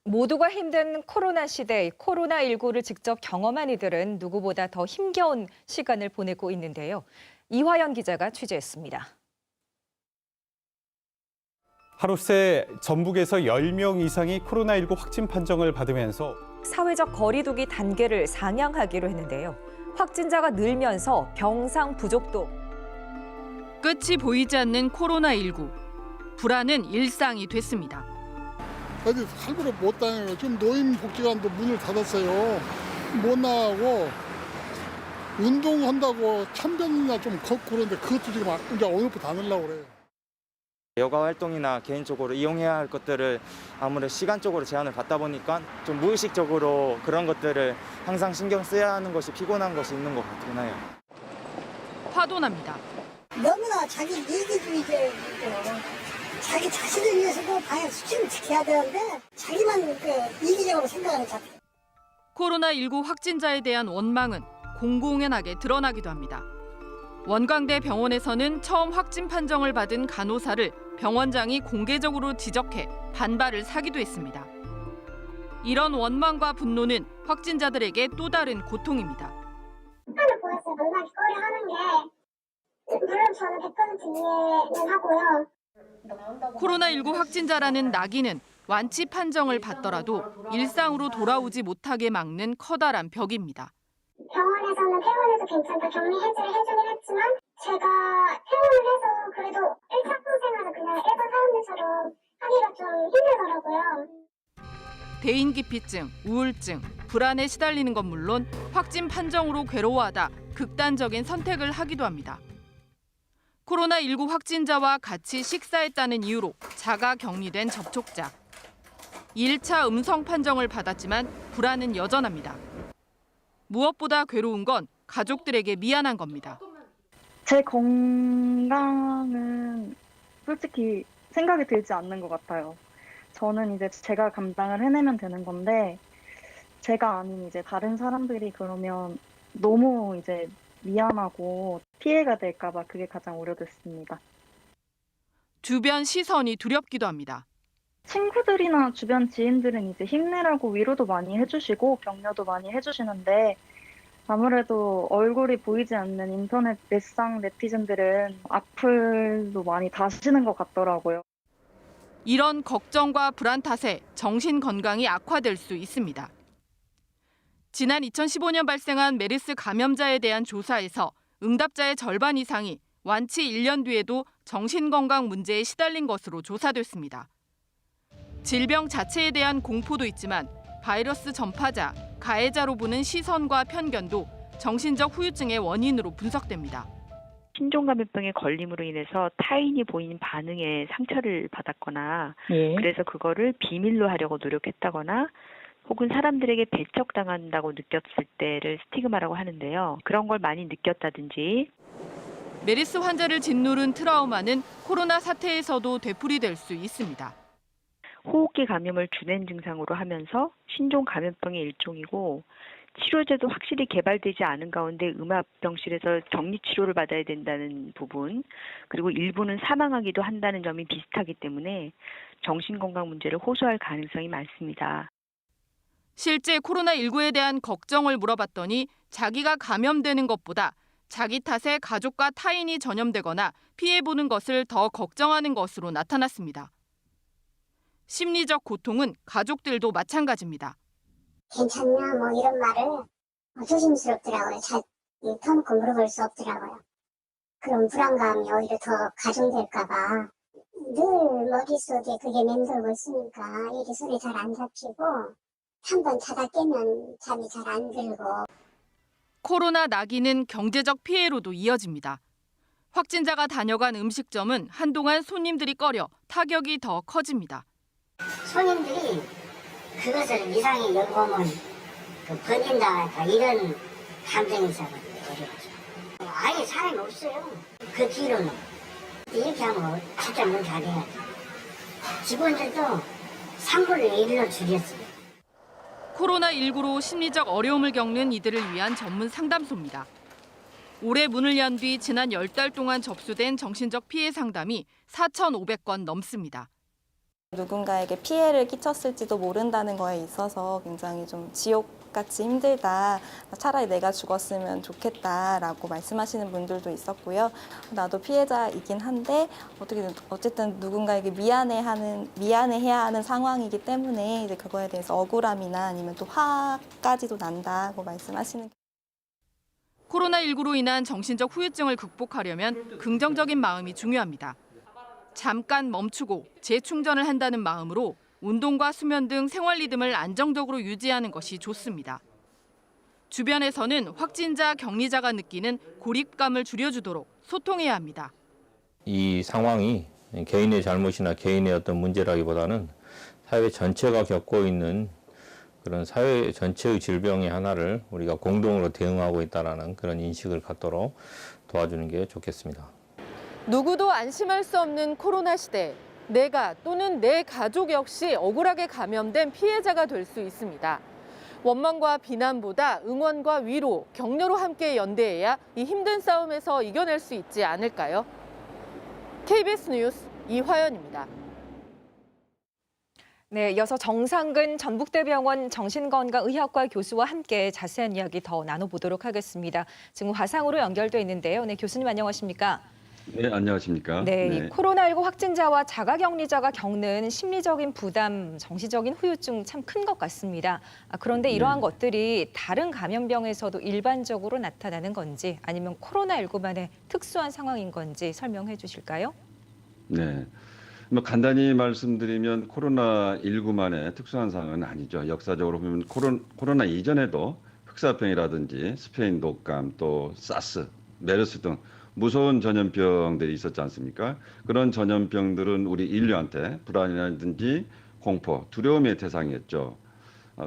모두가 힘든 코로나 시대, 코로나19를 직접 경험한 이들은 누구보다 더 힘겨운 시간을 보내고 있는데요. 이화연 기자가 취재했습니다. 하루 새 전북에서 10명 이상이 코로나19 확진 판정을 받으면서 사회적 거리두기 단계를 상향하기로 했는데요. 확진자가 늘면서 병상 부족도. 끝이 보이지 않는 코로나19. 불안은 일상이 됐습니다. 어디 할부로 못 다녀요. 지금 노인복지관도 문을 닫았어요. 못 나가고 운동한다고 천변이나 좀 걷고 그러는데 그것도 지금 이제 오늘부터 안 하려고 그래요. 여가 활동이나 개인적으로 이용해야 할 것들을 아무래도 시간적으로 제한을 받다 보니까 좀 무의식적으로 그런 것들을 항상 신경 써야 하는 것이 피곤한 것이 있는 것 같긴 해요. 화도납니다. 너무나 자기 이기주의적이고 자기 자신을 위해서도 방역 수칙을 지켜야 되는데 자기만 이기적으로 생각하는 자체. 코로나19 확진자에 대한 원망은 공공연하게 드러나기도 합니다. 원광대 병원에서는 처음 확진 판정을 받은 간호사를 병원장이 공개적으로 지적해 반발을 사기도 했습니다. 이런 원망과 분노는 확진자들에게 또 다른 고통입니다. 시간을 보내서 만나기 꺼려하는 게 물론 저는 100% 이해는 하고요. 코로나19 확진자라는 낙인은 완치 판정을 받더라도 일상으로 돌아오지 못하게 막는 커다란 벽입니다. 병원에서는 퇴원해도 괜찮다 격리 해제를 해주긴 했지만 제가 퇴원을 해서 그래도 일상생활을 그냥 일반 사람들처럼 하기가 좀 힘들더라고요. 대인기피증, 우울증, 불안에 시달리는 건 물론 확진 판정으로 괴로워하다 극단적인 선택을 하기도 합니다. 코로나19 확진자와 같이 식사했다는 이유로 자가 격리된 접촉자. 1차 음성 판정을 받았지만 불안은 여전합니다. 무엇보다 괴로운 건 가족들에게 미안한 겁니다. 제 건강은 솔직히 생각이 들지 않는 것 같아요. 저는 이제 제가 감당을 해내면 되는 건데 제가 아닌 이제 다른 사람들이 그러면 너무 이제 미안하고 피해가 될까 봐 그게 가장 우려됐습니다. 주변 시선이 두렵기도 합니다. 친구들이나 주변 지인들은 이제 힘내라고 위로도 많이 해주시고 격려도 많이 해주시는데 아무래도 얼굴이 보이지 않는 인터넷 넷상 네티즌들은 악플도 많이 다시는 것 같더라고요. 이런 걱정과 불안 탓에 정신 건강이 악화될 수 있습니다. 지난 2015년 발생한 메르스 감염자에 대한 조사에서 응답자의 절반 이상이 완치 1년 뒤에도 정신건강 문제에 시달린 것으로 조사됐습니다. 질병 자체에 대한 공포도 있지만 바이러스 전파자, 가해자로 보는 시선과 편견도 정신적 후유증의 원인으로 분석됩니다. 신종감염병에 걸림으로 인해서 타인이 보이는 반응에 상처를 받았거나 그래서 그거를 비밀로 하려고 노력했다거나 혹은 사람들에게 배척당한다고 느꼈을 때를 스티그마라고 하는데요. 그런 걸 많이 느꼈다든지. 메르스 환자를 짓누른 트라우마는 코로나 사태에서도 되풀이될 수 있습니다. 호흡기 감염을 주된 증상으로 하면서 신종 감염병의 일종이고 치료제도 확실히 개발되지 않은 가운데 음압병실에서 격리 치료를 받아야 된다는 부분 그리고 일부는 사망하기도 한다는 점이 비슷하기 때문에 정신건강 문제를 호소할 가능성이 많습니다. 실제 코로나19에 대한 걱정을 물어봤더니 자기가 감염되는 것보다 자기 탓에 가족과 타인이 전염되거나 피해보는 것을 더 걱정하는 것으로 나타났습니다. 심리적 고통은 가족들도 마찬가지입니다. 괜찮냐 뭐 이런 말을 조심스럽더라고요. 잘 터놓고 물어볼 수 없더라고요. 그런 불안감이 오히려 더 가중될까 봐 늘 머릿속에 그게 맴돌고 있으니까 일이 손에 잘 안 잡히고 한번 자다 깨면 잠이 잘 안 들고. 코로나 낙인은 경제적 피해로도 이어집니다. 확진자가 다녀간 음식점은 한동안 손님들이 꺼려 타격이 더 커집니다. 손님들이 그것을 이상히 열보면 번진다 이런 감정이 있어가지고 아예 사람이 없어요. 그 뒤로는 이렇게 하면 진짜 문 닫아야지. 직원들도 3분의 1로 줄였어요. 코로나19로 심리적 어려움을 겪는 이들을 위한 전문 상담소입니다. 올해 문을 연 뒤 지난 10달 동안 접수된 정신적 피해 상담이 4,500건 넘습니다. 누군가에게 피해를 끼쳤을지도 모른다는 거에 있어서 굉장히 좀 지옥같이 힘들다. 차라리 내가 죽었으면 좋겠다라고 말씀하시는 분들도 있었고요. 나도 피해자이긴 한데 어쨌든 누군가에게 미안해해야 하는 상황이기 때문에 이제 그거에 대해서 억울함이나 아니면 또 화까지도 난다고 말씀하시는. 코로나19로 인한 정신적 후유증을 극복하려면 긍정적인 마음이 중요합니다. 잠깐 멈추고 재충전을 한다는 마음으로 운동과 수면 등 생활 리듬을 안정적으로 유지하는 것이 좋습니다. 주변에서는 확진자, 격리자가 느끼는 고립감을 줄여주도록 소통해야 합니다. 이 상황이 개인의 잘못이나 개인의 어떤 문제라기보다는 사회 전체가 겪고 있는 그런 사회 전체의 질병의 하나를 우리가 공동으로 대응하고 있다는 그런 인식을 갖도록 도와주는 게 좋겠습니다. 누구도 안심할 수 없는 코로나 시대, 내가 또는 내 가족 역시 억울하게 감염된 피해자가 될 수 있습니다. 원망과 비난보다 응원과 위로, 격려로 함께 연대해야 이 힘든 싸움에서 이겨낼 수 있지 않을까요? KBS 뉴스 이화연입니다. 네, 이어서 정상근 전북대병원 정신건강의학과 교수와 함께 자세한 이야기 더 나눠보도록 하겠습니다. 지금 화상으로 연결돼 있는데요. 네, 교수님 안녕하십니까? 네, 안녕하십니까? 네, 이 코로나19 확진자와 자가격리자가 겪는 심리적인 부담, 정신적인 후유증 참 큰 것 같습니다. 그런데 이러한 것들이 다른 감염병에서도 일반적으로 나타나는 건지 아니면 코로나19만의 특수한 상황인 건지 설명해 주실까요? 네. 뭐 간단히 말씀드리면 코로나19만의 특수한 상황은 아니죠. 역사적으로 보면 코로나 이전에도 흑사병이라든지 스페인 독감, 또 사스, 메르스 등 무서운 전염병들이 있었지 않습니까? 그런 전염병들은 우리 인류한테 불안이라든지 공포, 두려움의 대상이었죠.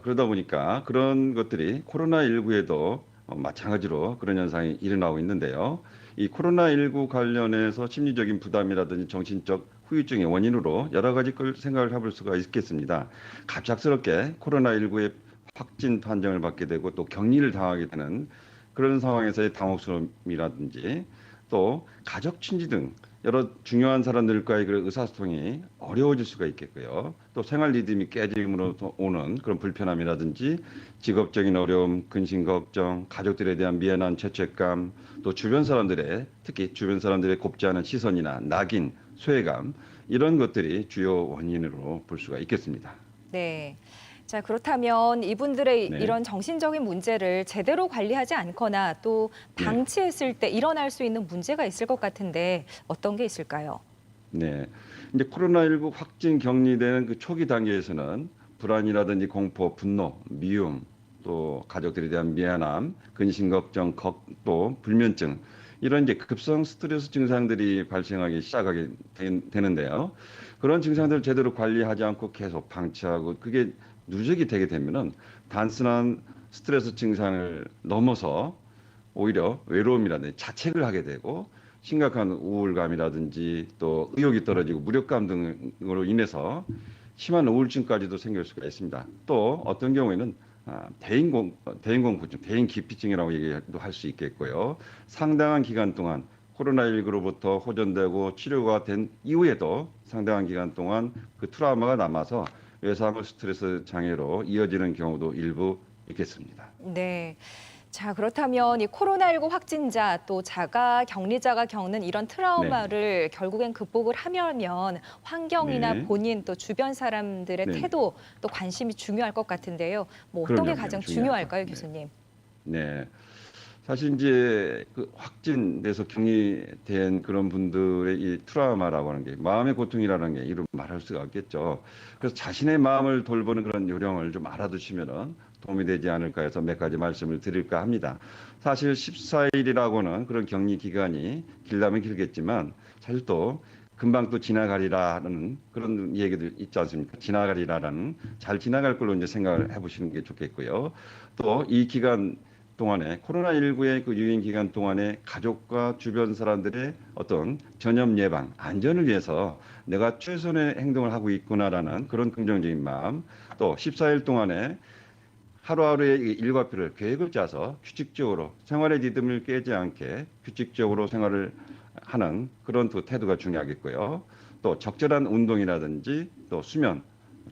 그러다 보니까 그런 것들이 코로나19에도 마찬가지로 그런 현상이 일어나고 있는데요. 이 코로나19 관련해서 심리적인 부담이라든지 정신적 후유증의 원인으로 여러 가지 걸 생각을 해볼 수가 있겠습니다. 갑작스럽게 코로나19의 확진 판정을 받게 되고 또 격리를 당하게 되는 그런 상황에서의 당혹스러움이라든지 또 가족, 친지 등 여러 중요한 사람들과의 그런 의사소통이 어려워질 수가 있겠고요. 또 생활 리듬이 깨짐으로 오는 그런 불편함이라든지 직업적인 어려움, 근심 걱정, 가족들에 대한 미안한 죄책감, 또 주변 사람들의 특히 주변 사람들의 곱지 않은 시선이나 낙인, 소외감 이런 것들이 주요 원인으로 볼 수가 있겠습니다. 네. 자, 그렇다면 이분들의 네. 이런 정신적인 문제를 제대로 관리하지 않거나 또 방치했을 때 일어날 수 있는 문제가 있을 것 같은데 어떤 게 있을까요? 네. 이제 코로나19 확진 격리되는 그 초기 단계에서는 불안이라든지 공포, 분노, 미움, 또 가족들에 대한 미안함, 근심 걱정, 또 불면증 이런 이제 급성 스트레스 증상들이 발생하기 시작하게 되는데요. 그런 증상들을 제대로 관리하지 않고 계속 방치하고 그게 누적이 되게 되면은 단순한 스트레스 증상을 넘어서 오히려 외로움이라든지 자책을 하게 되고 심각한 우울감이라든지 또 의욕이 떨어지고 무력감 등으로 인해서 심한 우울증까지도 생길 수가 있습니다. 또 어떤 경우에는 대인공포증, 대인기피증이라고 얘기도 할 수 있겠고요. 상당한 기간 동안 코로나19로부터 호전되고 치료가 된 이후에도 상당한 기간 동안 그 트라우마가 남아서 외상후 스트레스 장애로 이어지는 경우도 일부 있겠습니다. 네. 자, 그렇다면 이 코로나19 확진자 또 자가 격리자가 겪는 이런 트라우마를 결국엔 극복을 하려면 환경이나 본인 또 주변 사람들의 태도 또 관심이 중요할 것 같은데요. 뭐 어떤 게 가장 중요할까요, 교수님? 네. 사실 이제 그 확진돼서 격리된 그런 분들의 이 트라우마라고 하는 게 마음의 고통이라는 게 이루 말할 수가 없겠죠. 그래서 자신의 마음을 돌보는 그런 요령을 좀 알아두시면은 도움이 되지 않을까 해서 몇 가지 말씀을 드릴까 합니다. 사실 14일이라고는 그런 격리 기간이 길다면 길겠지만 사실 또 금방 또 지나가리라는 그런 얘기도 있지 않습니까? 지나가리라는 잘 지나갈 걸로 이제 생각을 해보시는 게 좋겠고요. 또 이 기간 동안에 코로나19의 그 유행 기간 동안에 가족과 주변 사람들의 어떤 전염 예방, 안전을 위해서 내가 최선의 행동을 하고 있구나라는 그런 긍정적인 마음, 또 14일 동안에 하루하루의 일과표를 계획을 짜서 규칙적으로 생활의 리듬을 깨지 않게 규칙적으로 생활을 하는 그런 또 태도가 중요하겠고요. 또 적절한 운동이라든지 또 수면,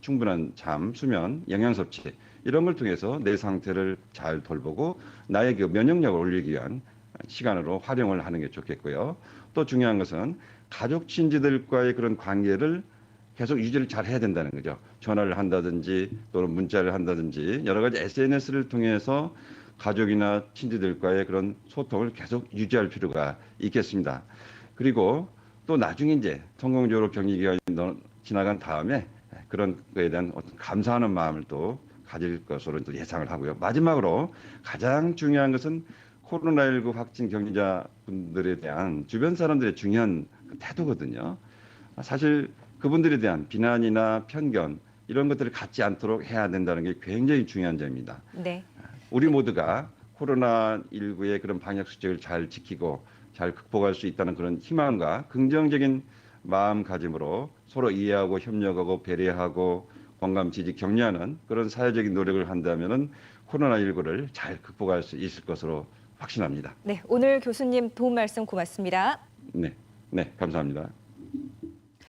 충분한 잠, 수면, 영양 섭취 이런 걸 통해서 내 상태를 잘 돌보고 나의 그 면역력을 올리기 위한 시간으로 활용을 하는 게 좋겠고요. 또 중요한 것은 가족 친지들과의 그런 관계를 계속 유지를 잘 해야 된다는 거죠. 전화를 한다든지 또는 문자를 한다든지 여러 가지 SNS를 통해서 가족이나 친지들과의 그런 소통을 계속 유지할 필요가 있겠습니다. 그리고 또 나중에 이제 성공적으로 격리 기간이 지나간 다음에 그런 거에 대한 어떤 감사하는 마음을 또 가질 것으로 또 예상을 하고요. 마지막으로 가장 중요한 것은 코로나19 확진 격리자분들에 대한 주변 사람들의 중요한 태도거든요. 사실 그분들에 대한 비난이나 편견 이런 것들을 갖지 않도록 해야 된다는 게 굉장히 중요한 점입니다. 네. 우리 모두가 코로나19의 그런 방역 수칙을 잘 지키고 잘 극복할 수 있다는 그런 희망과 긍정적인 마음가짐으로 서로 이해하고 협력하고 배려하고 공감, 지지, 격려하는 그런 사회적인 노력을 한다면은 코로나19를 잘 극복할 수 있을 것으로 확신합니다. 네, 오늘 교수님 도움 말씀 고맙습니다. 네, 감사합니다.